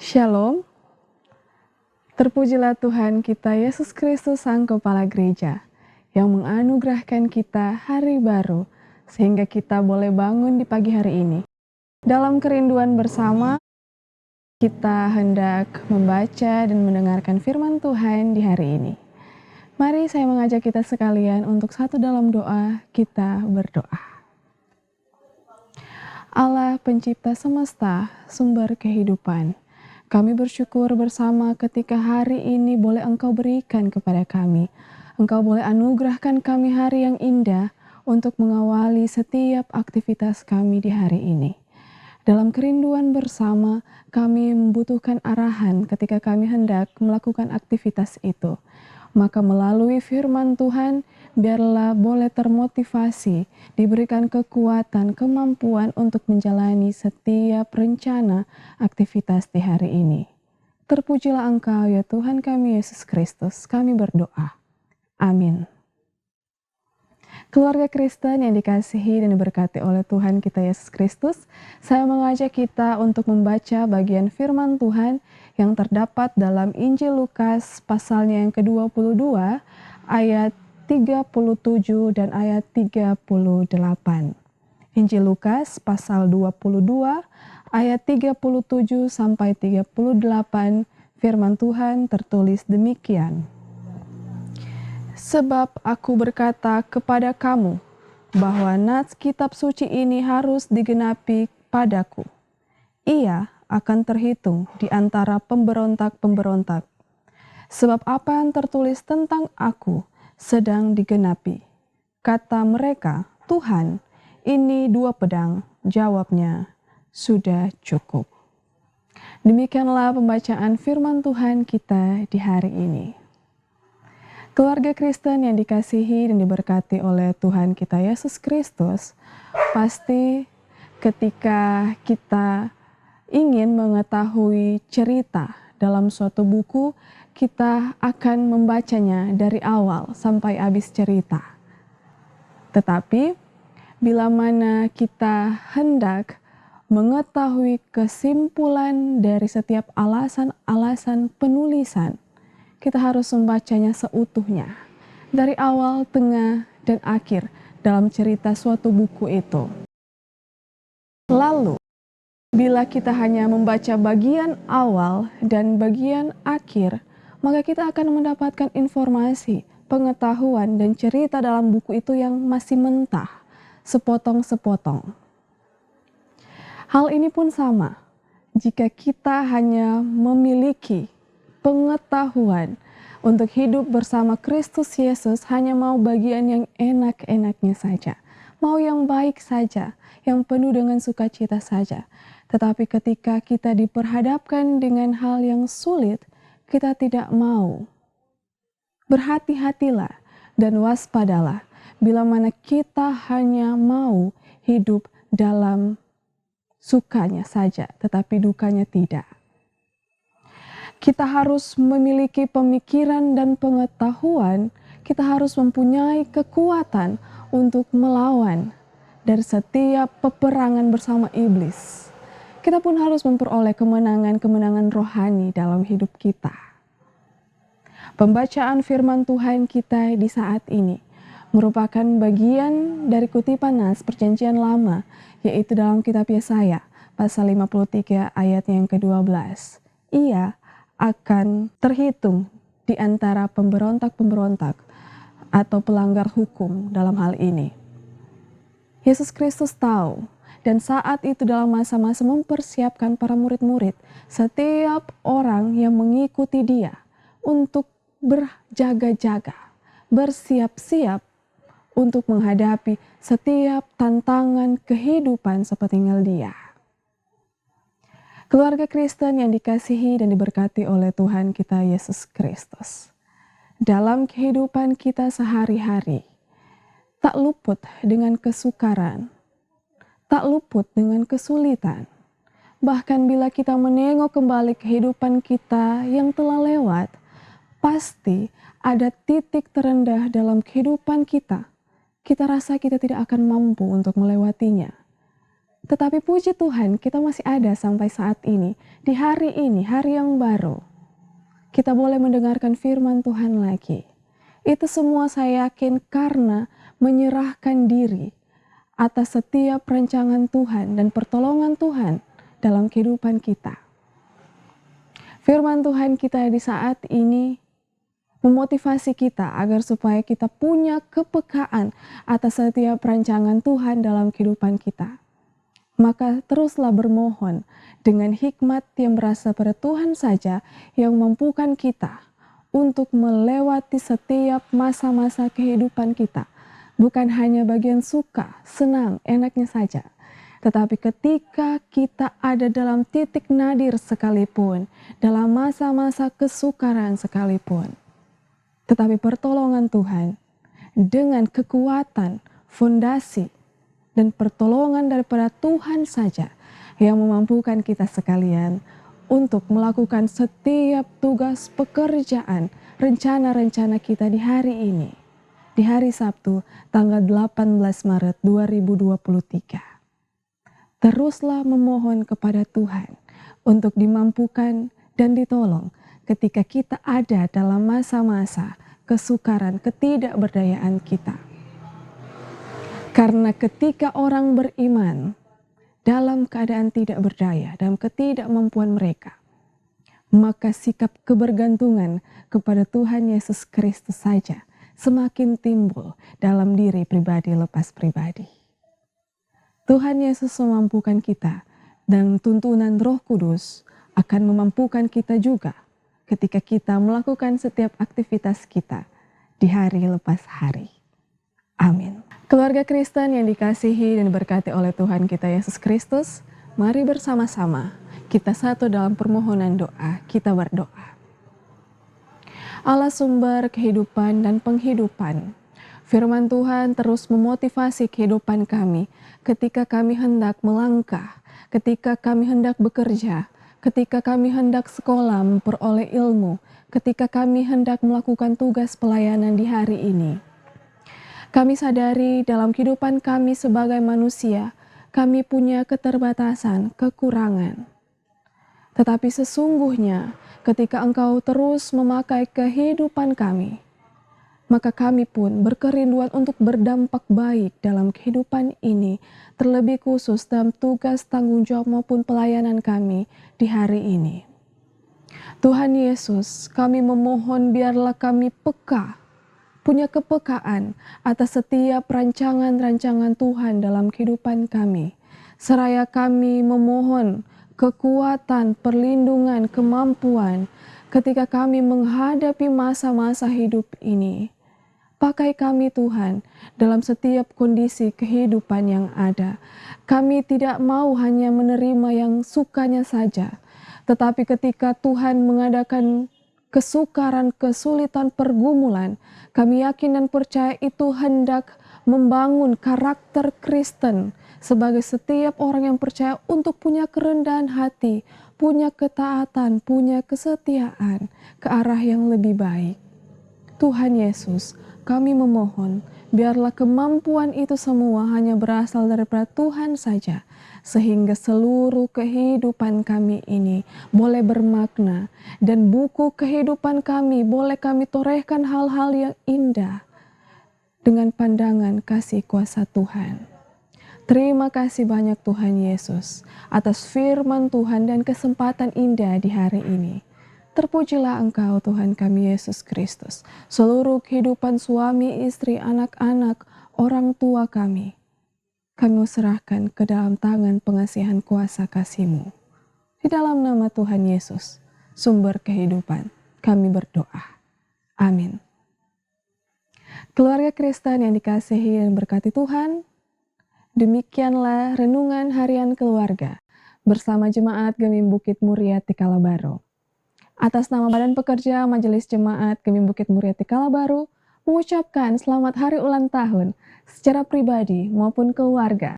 Shalom, terpujilah Tuhan kita Yesus Kristus Sang Kepala Gereja yang menganugerahkan kita hari baru sehingga kita boleh bangun di pagi hari ini. Dalam kerinduan bersama, kita hendak membaca dan mendengarkan firman Tuhan di hari ini. Mari saya mengajak kita sekalian untuk satu dalam doa, kita berdoa. Allah pencipta semesta, sumber kehidupan, kami bersyukur bersama ketika hari ini boleh Engkau berikan kepada kami. Engkau boleh anugerahkan kami hari yang indah untuk mengawali setiap aktivitas kami di hari ini. Dalam kerinduan bersama, kami membutuhkan arahan ketika kami hendak melakukan aktivitas itu. Maka melalui firman Tuhan, biarlah boleh termotivasi, diberikan kekuatan, kemampuan untuk menjalani setiap rencana aktivitas di hari ini. Terpujilah Engkau ya Tuhan kami Yesus Kristus, kami berdoa. Amin. Keluarga Kristen yang dikasihi dan diberkati oleh Tuhan kita Yesus Kristus, saya mengajak kita untuk membaca bagian firman Tuhan yang terdapat dalam Injil Lukas pasalnya yang ke-22 ayat 37 dan ayat 38. Injil Lukas pasal 22 ayat 37 sampai 38, firman Tuhan tertulis demikian. Sebab aku berkata kepada kamu, bahwa nats kitab suci ini harus digenapi padaku. Ia akan terhitung di antara pemberontak-pemberontak. Sebab apa yang tertulis tentang aku sedang digenapi. Kata mereka, Tuhan, ini 2 pedang. Jawabnya, sudah cukup. Demikianlah pembacaan firman Tuhan kita di hari ini. Keluarga Kristen yang dikasihi dan diberkati oleh Tuhan kita Yesus Kristus, pasti ketika kita ingin mengetahui cerita dalam suatu buku, kita akan membacanya dari awal sampai habis cerita. Tetapi, bila mana kita hendak mengetahui kesimpulan dari setiap alasan-alasan penulisan, kita harus membacanya seutuhnya, dari awal, tengah, dan akhir dalam cerita suatu buku itu. Lalu, bila kita hanya membaca bagian awal dan bagian akhir, maka kita akan mendapatkan informasi, pengetahuan, dan cerita dalam buku itu yang masih mentah, sepotong-sepotong. Hal ini pun sama, jika kita hanya memiliki pengetahuan untuk hidup bersama Kristus Yesus, hanya mau bagian yang enak-enaknya saja, mau yang baik saja, yang penuh dengan sukacita saja. Tetapi ketika kita diperhadapkan dengan hal yang sulit, kita tidak mau. Berhati-hatilah dan waspadalah bila mana kita hanya mau hidup dalam sukanya saja, tetapi dukanya tidak. Kita harus memiliki pemikiran dan pengetahuan, kita harus mempunyai kekuatan untuk melawan dari setiap peperangan bersama iblis. Kita pun harus memperoleh kemenangan-kemenangan rohani dalam hidup kita. Pembacaan firman Tuhan kita di saat ini merupakan bagian dari kutipan nas Perjanjian Lama, yaitu dalam kitab Yesaya pasal 53 ayat yang ke-12. Ia akan terhitung di antara pemberontak-pemberontak atau pelanggar hukum dalam hal ini. Yesus Kristus tahu, dan saat itu dalam masa-masa mempersiapkan para murid-murid, setiap orang yang mengikuti dia untuk berjaga-jaga, bersiap-siap untuk menghadapi setiap tantangan kehidupan sepeninggal dia. Keluarga Kristen yang dikasihi dan diberkati oleh Tuhan kita Yesus Kristus. Dalam kehidupan kita sehari-hari, tak luput dengan kesukaran, tak luput dengan kesulitan. Bahkan bila kita menengok kembali kehidupan kita yang telah lewat, pasti ada titik terendah dalam kehidupan kita. Kita rasa kita tidak akan mampu untuk melewatinya. Tetapi puji Tuhan, kita masih ada sampai saat ini. Di hari ini, hari yang baru, kita boleh mendengarkan firman Tuhan lagi. Itu semua saya yakin karena menyerahkan diri atas setiap rancangan Tuhan dan pertolongan Tuhan dalam kehidupan kita. Firman Tuhan kita di saat ini memotivasi kita agar supaya kita punya kepekaan atas setiap rancangan Tuhan dalam kehidupan kita. Maka teruslah bermohon dengan hikmat yang berasal pada Tuhan saja yang mampukan kita untuk melewati setiap masa-masa kehidupan kita. Bukan hanya bagian suka, senang, enaknya saja. Tetapi ketika kita ada dalam titik nadir sekalipun, dalam masa-masa kesukaran sekalipun, tetapi pertolongan Tuhan dengan kekuatan, fondasi, dan pertolongan daripada Tuhan saja yang memampukan kita sekalian untuk melakukan setiap tugas pekerjaan, rencana-rencana kita di hari ini, di hari Sabtu tanggal 18 Maret 2023. Teruslah memohon kepada Tuhan untuk dimampukan dan ditolong ketika kita ada dalam masa-masa kesukaran, ketidakberdayaan kita. Karena ketika orang beriman dalam keadaan tidak berdaya, dalam ketidakmampuan mereka, maka sikap kebergantungan kepada Tuhan Yesus Kristus saja semakin timbul dalam diri pribadi lepas pribadi. Tuhan Yesus memampukan kita dan tuntunan Roh Kudus akan memampukan kita juga ketika kita melakukan setiap aktivitas kita di hari lepas hari. Amin. Keluarga Kristen yang dikasihi dan diberkati oleh Tuhan kita Yesus Kristus, mari bersama-sama kita satu dalam permohonan doa, kita berdoa. Allah sumber kehidupan dan penghidupan, firman Tuhan terus memotivasi kehidupan kami ketika kami hendak melangkah, ketika kami hendak bekerja, ketika kami hendak sekolah memperoleh ilmu, ketika kami hendak melakukan tugas pelayanan di hari ini. Kami sadari dalam kehidupan kami sebagai manusia, kami punya keterbatasan, kekurangan. Tetapi sesungguhnya ketika Engkau terus memakai kehidupan kami, maka kami pun berkerinduan untuk berdampak baik dalam kehidupan ini, terlebih khusus dalam tugas tanggung jawab maupun pelayanan kami di hari ini. Tuhan Yesus, kami memohon biarlah kami peka, punya kepekaan atas setiap rancangan-rancangan Tuhan dalam kehidupan kami. Seraya kami memohon kekuatan, perlindungan, kemampuan ketika kami menghadapi masa-masa hidup ini. Pakai kami Tuhan dalam setiap kondisi kehidupan yang ada. Kami tidak mau hanya menerima yang sukanya saja. Tetapi ketika Tuhan mengadakan kesukaran, kesulitan, pergumulan, kami yakin dan percaya itu hendak membangun karakter Kristen sebagai setiap orang yang percaya untuk punya kerendahan hati, punya ketaatan, punya kesetiaan ke arah yang lebih baik. Tuhan Yesus, kami memohon, biarlah kemampuan itu semua hanya berasal daripada Tuhan saja, sehingga seluruh kehidupan kami ini boleh bermakna, dan buku kehidupan kami boleh kami torehkan hal-hal yang indah dengan pandangan kasih kuasa Tuhan. Terima kasih banyak Tuhan Yesus atas firman Tuhan dan kesempatan indah di hari ini. Terpujilah Engkau Tuhan kami Yesus Kristus, seluruh kehidupan suami, istri, anak-anak, orang tua kami serahkan ke dalam tangan pengasihan kuasa kasih-Mu. Di dalam nama Tuhan Yesus, sumber kehidupan, kami berdoa. Amin. Keluarga Kristen yang dikasihi dan berkati Tuhan, demikianlah renungan harian keluarga bersama Jemaat Gemim Bukit Muria Tikala Baru. Atas nama Badan Pekerja Majelis Jemaat Gemim Bukit Muria Tikala Baru, mengucapkan selamat hari ulang tahun secara pribadi maupun keluarga.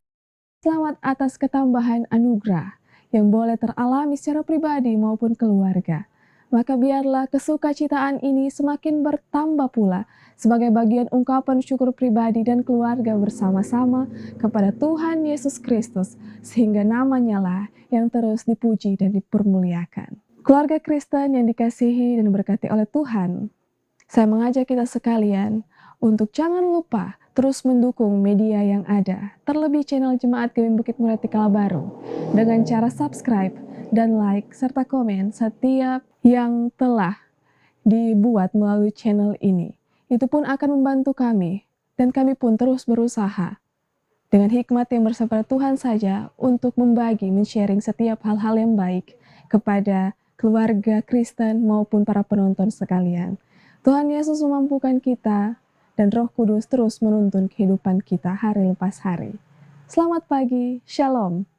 Selamat atas ketambahan anugerah yang boleh teralami secara pribadi maupun keluarga. Maka biarlah kesukacitaan ini semakin bertambah pula sebagai bagian ungkapan syukur pribadi dan keluarga bersama-sama kepada Tuhan Yesus Kristus, sehingga namanya lah yang terus dipuji dan dipermuliakan. Keluarga Kristen yang dikasihi dan diberkati oleh Tuhan, saya mengajak kita sekalian untuk jangan lupa terus mendukung media yang ada, terlebih channel Jemaat Gembing Bukit Murah Tikalabaru, dengan cara subscribe dan like serta komen setiap yang telah dibuat melalui channel ini. Itu pun akan membantu kami, dan kami pun terus berusaha dengan hikmat yang bersama Tuhan saja untuk membagi, men-sharing setiap hal-hal yang baik kepada keluarga Kristen maupun para penonton sekalian. Tuhan Yesus memampukan kita dan Roh Kudus terus menuntun kehidupan kita hari lepas hari. Selamat pagi, Shalom.